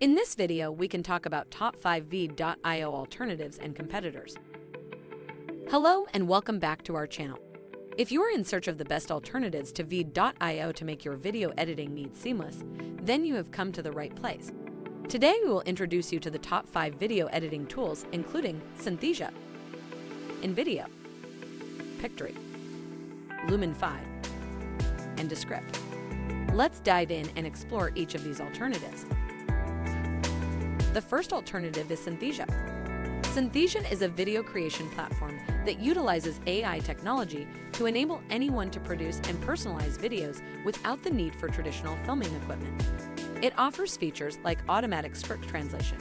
In this video, we can talk about top 5 Veed IO alternatives and competitors. Hello and welcome back to our channel. If you are in search of the best alternatives to Veed IO to make your video editing needs seamless, then you have come to the right place. Today we will introduce you to the top 5 video editing tools, including Synthesia, Invideo, Pictory, Lumen 5, and Descript. Let's dive in and explore each of these alternatives. The first alternative is Synthesia. Synthesia is a video creation platform that utilizes AI technology to enable anyone to produce and personalize videos without the need for traditional filming equipment. It offers features like automatic script translation,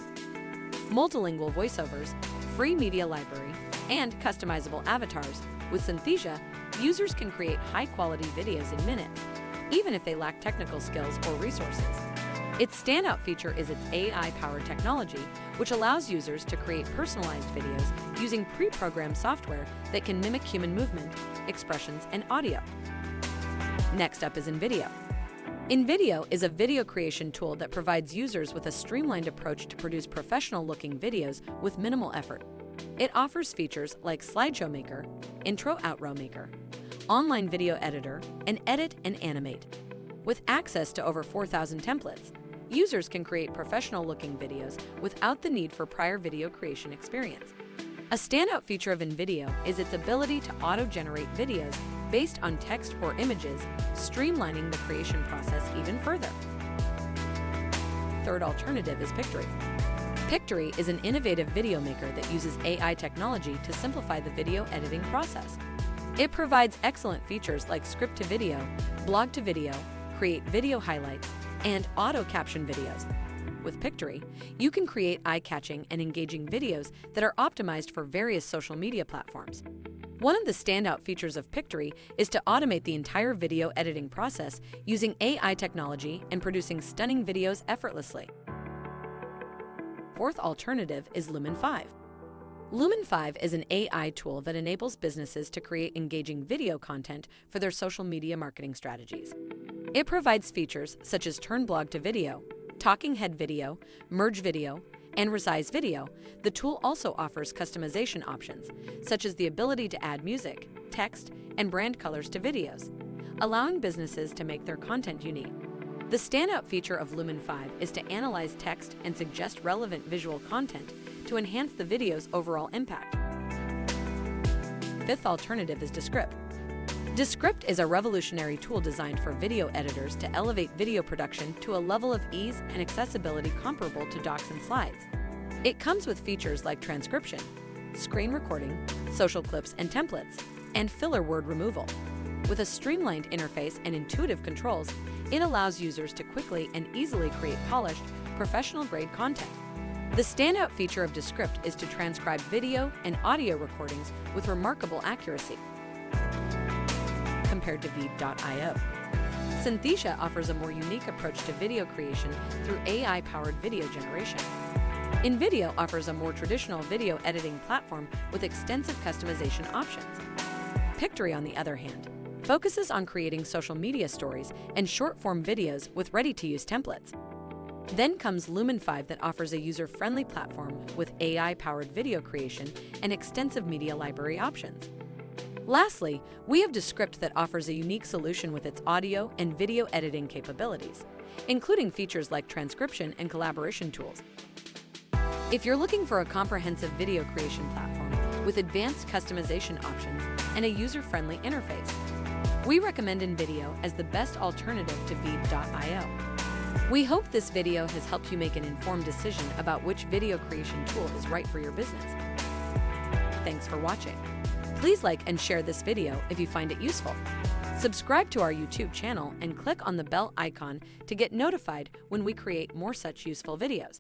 multilingual voiceovers, free media library, and customizable avatars. With Synthesia, users can create high-quality videos in minutes, even if they lack technical skills or resources. Its standout feature is its AI-powered technology, which allows users to create personalized videos using pre-programmed software that can mimic human movement, expressions, and audio. Next up is Invideo. Invideo is a video creation tool that provides users with a streamlined approach to produce professional-looking videos with minimal effort. It offers features like Slideshow Maker, Intro-Outro Maker, Online Video Editor, and Edit and Animate. With access to over 4,000 templates, users can create professional-looking videos without the need for prior video creation experience. A standout feature of Invideo is its ability to auto-generate videos based on text or images, streamlining the creation process even further. Third alternative is Pictory. Pictory is an innovative video maker that uses AI technology to simplify the video editing process. It provides excellent features like script to video, blog to video, create video highlights, and auto-caption videos. With Pictory, you can create eye-catching and engaging videos that are optimized for various social media platforms. One of the standout features of Pictory is to automate the entire video editing process using AI technology and producing stunning videos effortlessly. Fourth alternative is Lumen 5. Lumen 5 is an AI tool that enables businesses to create engaging video content for their social media marketing strategies. It provides features such as turn blog to video, talking head video, merge video, and resize video. The tool also offers customization options, such as the ability to add music, text, and brand colors to videos, allowing businesses to make their content unique. The standout feature of Lumen 5 is to analyze text and suggest relevant visual content to enhance the video's overall impact. Fifth alternative is Descript. Descript is a revolutionary tool designed for video editors to elevate video production to a level of ease and accessibility comparable to docs and slides. It comes with features like transcription, screen recording, social clips and templates, and filler word removal. With a streamlined interface and intuitive controls, it allows users to quickly and easily create polished, professional-grade content. The standout feature of Descript is to transcribe video and audio recordings with remarkable accuracy. Compared to Veed IO, Synthesia offers a more unique approach to video creation through AI-powered video generation. Invideo offers a more traditional video editing platform with extensive customization options. Pictory, on the other hand, focuses on creating social media stories and short-form videos with ready-to-use templates. Then comes Lumen 5 that offers a user-friendly platform with AI-powered video creation and extensive media library options. Lastly, we have Descript that offers a unique solution with its audio and video editing capabilities, including features like transcription and collaboration tools. If you're looking for a comprehensive video creation platform with advanced customization options and a user-friendly interface, we recommend Invideo as the best alternative to Veed IO. We hope this video has helped you make an informed decision about which video creation tool is right for your business. Thanks for watching. Please like and share this video if you find it useful. Subscribe to our YouTube channel and click on the bell icon to get notified when we create more such useful videos.